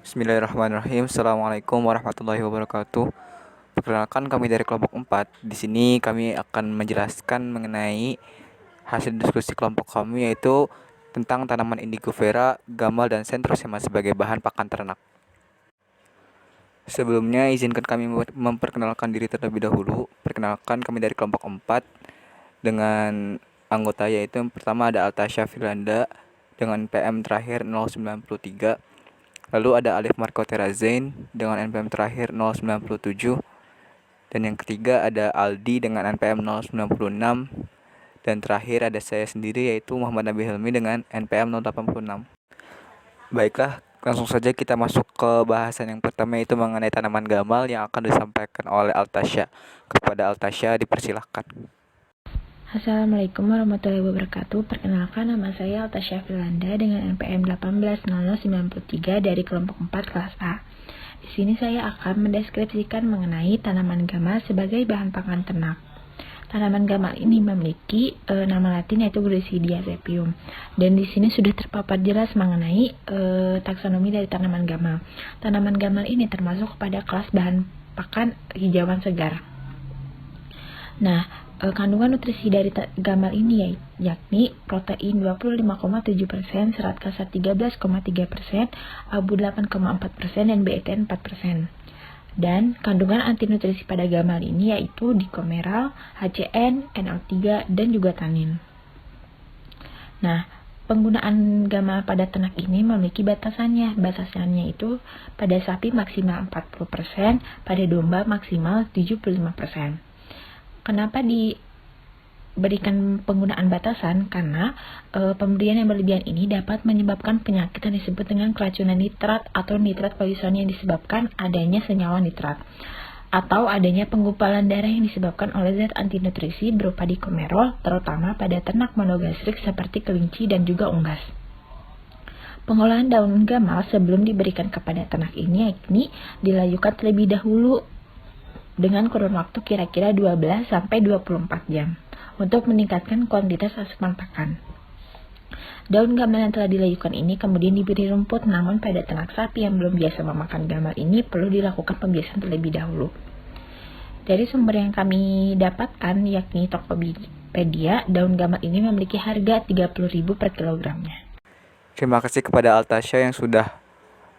Bismillahirrahmanirrahim. Assalamualaikum warahmatullahi wabarakatuh. Perkenalkan, kami dari kelompok 4. Di sini kami akan menjelaskan mengenai hasil diskusi kelompok kami, yaitu tentang tanaman indigo vera, gamal, dan centrosema sebagai bahan pakan ternak. Sebelumnya, izinkan kami memperkenalkan diri terlebih dahulu. Perkenalkan, kami dari kelompok 4 dengan anggota, yaitu yang pertama ada Altasya Firanda dengan PM terakhir 093. Lalu ada Alif Marco Terazain dengan NPM terakhir 097. Dan yang ketiga ada Aldi dengan NPM 096. Dan terakhir ada saya sendiri, yaitu Muhammad Nabi Helmi dengan NPM 086. Baiklah, langsung saja kita masuk ke bahasan yang pertama, yaitu mengenai tanaman gamal yang akan disampaikan oleh Altasya. Kepada Altasya dipersilahkan. Assalamualaikum warahmatullahi wabarakatuh. Perkenalkan, nama saya Altasya Firanda dengan NPM 180093 dari kelompok 4 kelas A. Di sini saya akan mendeskripsikan mengenai tanaman gamal sebagai bahan pakan ternak. Tanaman gamal ini memiliki nama latin yaitu Glycidia sepium. Dan di sini sudah terpapar jelas mengenai taksonomi dari tanaman gamal. Tanaman gamal ini termasuk pada kelas bahan pakan hijauan segar. Nah, kandungan nutrisi dari gamal ini yakni protein 25,7%, serat kasar 13,3%, abu 8,4%, dan BET 4%. Dan kandungan antinutrisi pada gamal ini yaitu dikomeral, HCN, NO3, dan juga tanin. Nah, penggunaan gamal pada ternak ini memiliki batasannya. Batasannya itu pada sapi maksimal 40%, pada domba maksimal 75%. Kenapa diberikan penggunaan batasan? Karena pemberian yang berlebihan ini dapat menyebabkan penyakit yang disebut dengan keracunan nitrat atau nitrat poison yang disebabkan adanya senyawa nitrat, atau adanya penggumpalan darah yang disebabkan oleh zat antinutrisi berupa dikomerol, terutama pada ternak monogastrik seperti kelinci dan juga unggas. Pengolahan daun gamal sebelum diberikan kepada ternak ini yakni dilayukan terlebih dahulu dengan kurun waktu kira-kira 12-24 jam untuk meningkatkan kuantitas asupan pakan. Daun gamal yang telah dilayukan ini kemudian diberi rumput, namun pada ternak sapi yang belum biasa memakan gamal ini perlu dilakukan pembiasan terlebih dahulu. Dari sumber yang kami dapatkan yakni Tokopedia, daun gamal ini memiliki harga 30.000 per kilogramnya. Terima kasih kepada Altasya yang sudah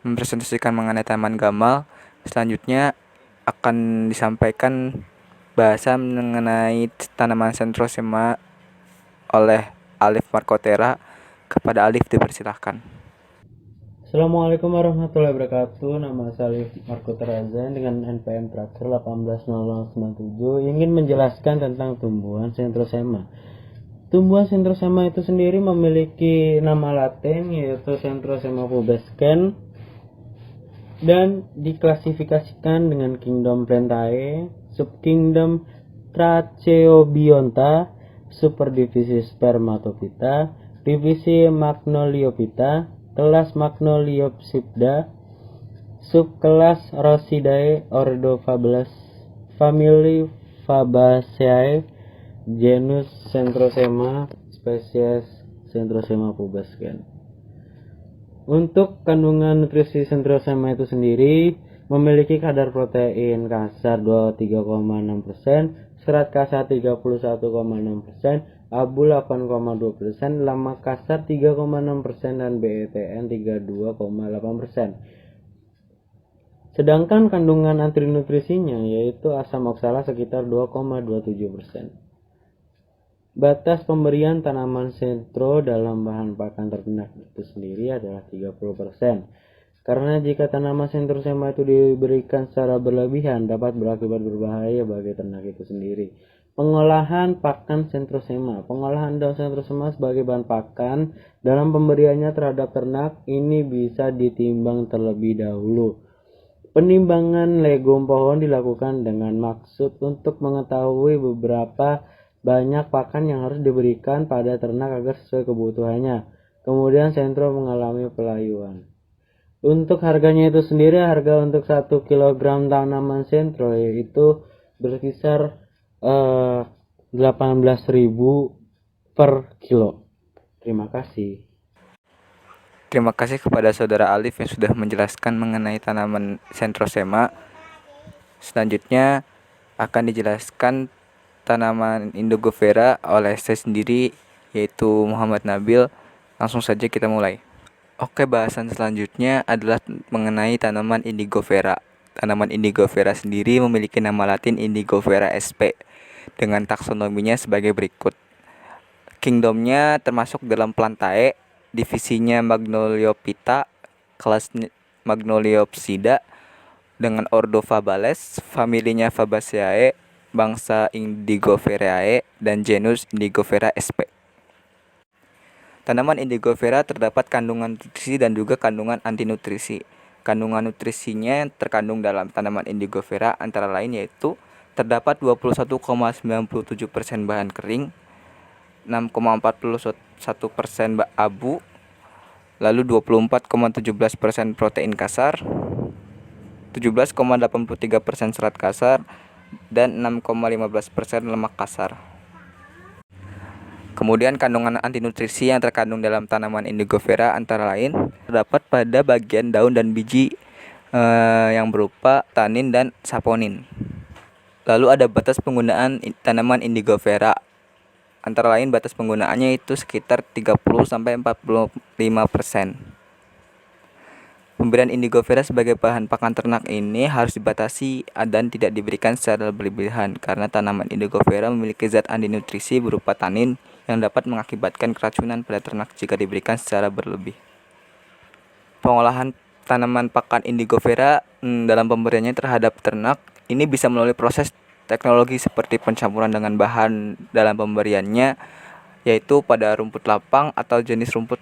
mempresentasikan mengenai tanaman gamal. Selanjutnya akan disampaikan bahasa mengenai tanaman centrosema oleh Alif Markotera. Kepada Alif dipersilahkan. Assalamualaikum warahmatullahi wabarakatuh. Nama saya Alif Marco Terazan dengan NPM terakhir 180097 ingin menjelaskan tentang tumbuhan centrosema. Tumbuhan centrosema itu sendiri memiliki nama latin yaitu Centrosema pubescens dan diklasifikasikan dengan kingdom Plantae, subkingdom Tracheobionta, superdivisi Spermatophyta, divisi Magnoliophyta, kelas Magnoliopsida, subkelas Rhosidae, ordo Fabaceae, famili Fabaceae, genus Centrosema, spesies Centrosema pubescens. Untuk kandungan nutrisi centrosema itu sendiri memiliki kadar protein kasar 23,6%, serat kasar 31,6%, abu 8,2%, lemak kasar 3,6%, dan BETN 32,8%. Sedangkan kandungan antinutrisinya yaitu asam oksala sekitar 2,27%. Batas pemberian tanaman sentro dalam bahan pakan ternak itu sendiri adalah 30%. Karena jika tanaman centrosema itu diberikan secara berlebihan dapat berakibat berbahaya bagi ternak itu sendiri. Pengolahan pakan centrosema. Pengolahan daun centrosema sebagai bahan pakan dalam pemberiannya terhadap ternak ini bisa ditimbang terlebih dahulu. Penimbangan legum pohon dilakukan dengan maksud untuk mengetahui beberapa banyak pakan yang harus diberikan pada ternak agar sesuai kebutuhannya. Kemudian sentro mengalami pelayuan. Untuk harganya itu sendiri, harga untuk 1 kg tanaman sentro yaitu berkisar 18.000 per kilo. Terima kasih. Terima kasih kepada Saudara Alif yang sudah menjelaskan mengenai tanaman Centrosema. Selanjutnya akan dijelaskan tanaman Indigofera oleh saya sendiri, yaitu Muhammad Nabil. Langsung saja kita mulai. Oke, bahasan selanjutnya adalah mengenai tanaman Indigofera. Tanaman Indigofera sendiri memiliki nama latin Indigofera sp dengan taksonominya sebagai berikut. Kingdomnya termasuk dalam Plantae, divisinya Magnoliophyta, kelas Magnoliopsida, dengan ordo Fabales, familinya Fabaceae, bangsa Indigoferae, dan genus Indigofera sp. Tanaman Indigofera terdapat kandungan nutrisi dan juga kandungan antinutrisi. Kandungan nutrisinya yang terkandung dalam tanaman Indigofera antara lain yaitu terdapat 21,97% bahan kering, 6,41% abu, lalu 24,17% protein kasar, 17,83% serat kasar, dan 6,15% lemak kasar. Kemudian kandungan antinutrisi yang terkandung dalam tanaman Indigofera antara lain terdapat pada bagian daun dan biji yang berupa tanin dan saponin. Lalu ada batas penggunaan tanaman Indigofera. Antara lain batas penggunaannya itu sekitar 30-45%. Pemberian Indigofera sebagai bahan pakan ternak ini harus dibatasi dan tidak diberikan secara berlebihan karena tanaman Indigofera memiliki zat antinutrisi berupa tanin yang dapat mengakibatkan keracunan pada ternak jika diberikan secara berlebih. Pengolahan tanaman pakan Indigofera dalam pemberiannya terhadap ternak ini bisa melalui proses teknologi seperti pencampuran dengan bahan dalam pemberiannya, yaitu pada rumput lapang atau jenis rumput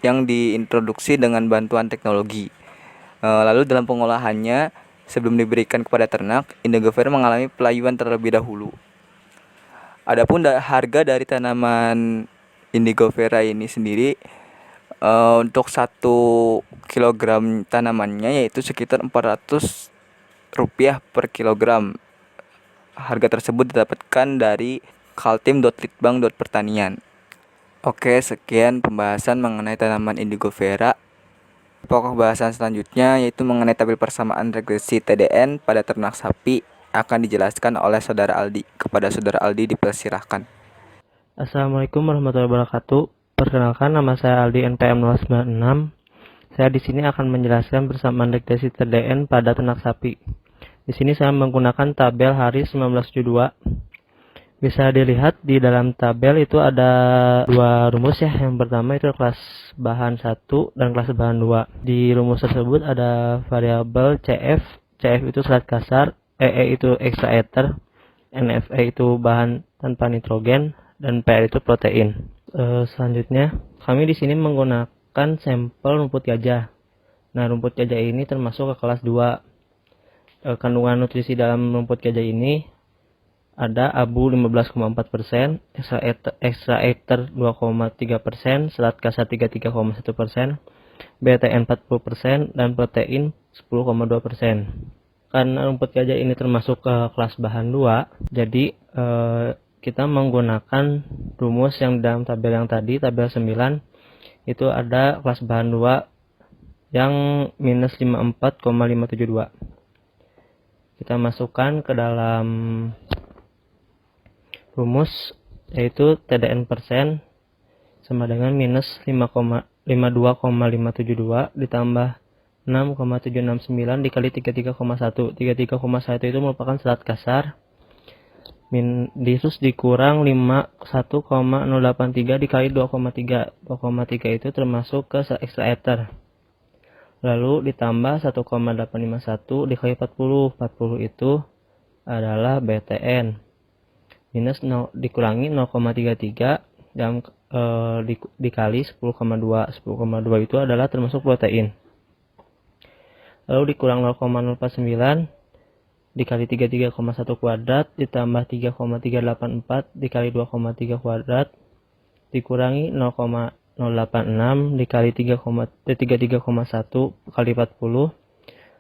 yang diintroduksi dengan bantuan teknologi. Lalu dalam pengolahannya, sebelum diberikan kepada ternak, Indigofera mengalami pelayuan terlebih dahulu. Adapun harga dari tanaman Indigofera ini sendiri untuk 1 kilogram tanamannya yaitu sekitar Rp400 per kilogram. Harga tersebut didapatkan dari kaltim.litbang.pertanian. Oke, sekian pembahasan mengenai tanaman Indigofera. Pokok bahasan selanjutnya yaitu mengenai tabel persamaan regresi TDN pada ternak sapi akan dijelaskan oleh Saudara Aldi. Kepada Saudara Aldi dipersilahkan. Assalamualaikum warahmatullahi wabarakatuh. Perkenalkan, nama saya Aldi NPM 096. Saya di sini akan menjelaskan persamaan regresi TDN pada ternak sapi. Di sini saya menggunakan tabel hari 1972. Bisa dilihat di dalam tabel itu ada 2 rumus ya. Yang pertama itu kelas bahan 1 dan kelas bahan 2. Di rumus tersebut ada variabel CF. CF itu serat kasar, EE itu ekstraether, NFE itu bahan tanpa nitrogen, dan PR itu protein. Selanjutnya, kami di sini menggunakan sampel rumput gajah. Nah, rumput gajah ini termasuk ke kelas 2. Kandungan nutrisi dalam rumput gajah ini ada abu 15,4%, ekstraether 2,3%, serat kasar 33,1%, BTN 40%, dan protein 10,2%. Karena rumput gajah ini termasuk ke kelas bahan 2, jadi kita menggunakan rumus yang dalam tabel yang tadi, tabel 9, itu ada kelas bahan 2 yang minus 54,572. Kita masukkan ke dalam rumus, yaitu TDN persen sama dengan minus 52,572 ditambah 6,769 dikali 33,1. 33,1 itu merupakan serat kasar, terus dikurang 51,083 dikali 2,3. 2,3 itu termasuk ke ekstraether. Lalu ditambah 1,851 dikali 40. 40 itu adalah BTN. Minus dikurangi 0,33 dan dikali 10,2. 10,2 itu adalah termasuk protein. Lalu dikurang 0,049 dikali 33,1 kuadrat ditambah 3,384 dikali 2,3 kuadrat dikurangi 0,086 dikali 33,1 kali 40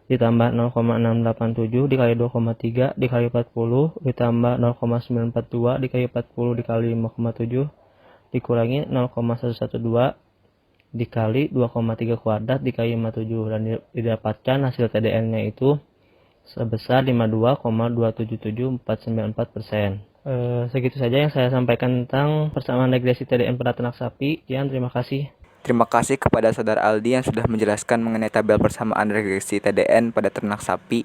ditambah 0,687 dikali 2,3 dikali 40 ditambah 0,942 dikali 40 dikali 5,7 dikurangi 0,112 dikali 2,3 kuadrat dikali 57 dan didapatkan hasil TDN-nya itu sebesar 52,277,494%. Segitu saja yang saya sampaikan tentang persamaan regresi TDN pada ternak sapi. Sekian, terima kasih. Terima kasih kepada Saudara Aldi yang sudah menjelaskan mengenai tabel persamaan regresi TDN pada ternak sapi.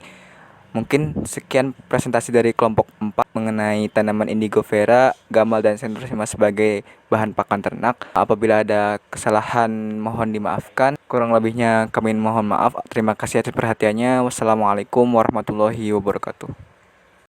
Mungkin sekian presentasi dari kelompok 4 mengenai tanaman indigo vera, gamal, dan centrosema sebagai bahan pakan ternak. Apabila ada kesalahan mohon dimaafkan. Kurang lebihnya kami mohon maaf. Terima kasih atas perhatiannya. Wassalamualaikum warahmatullahi wabarakatuh.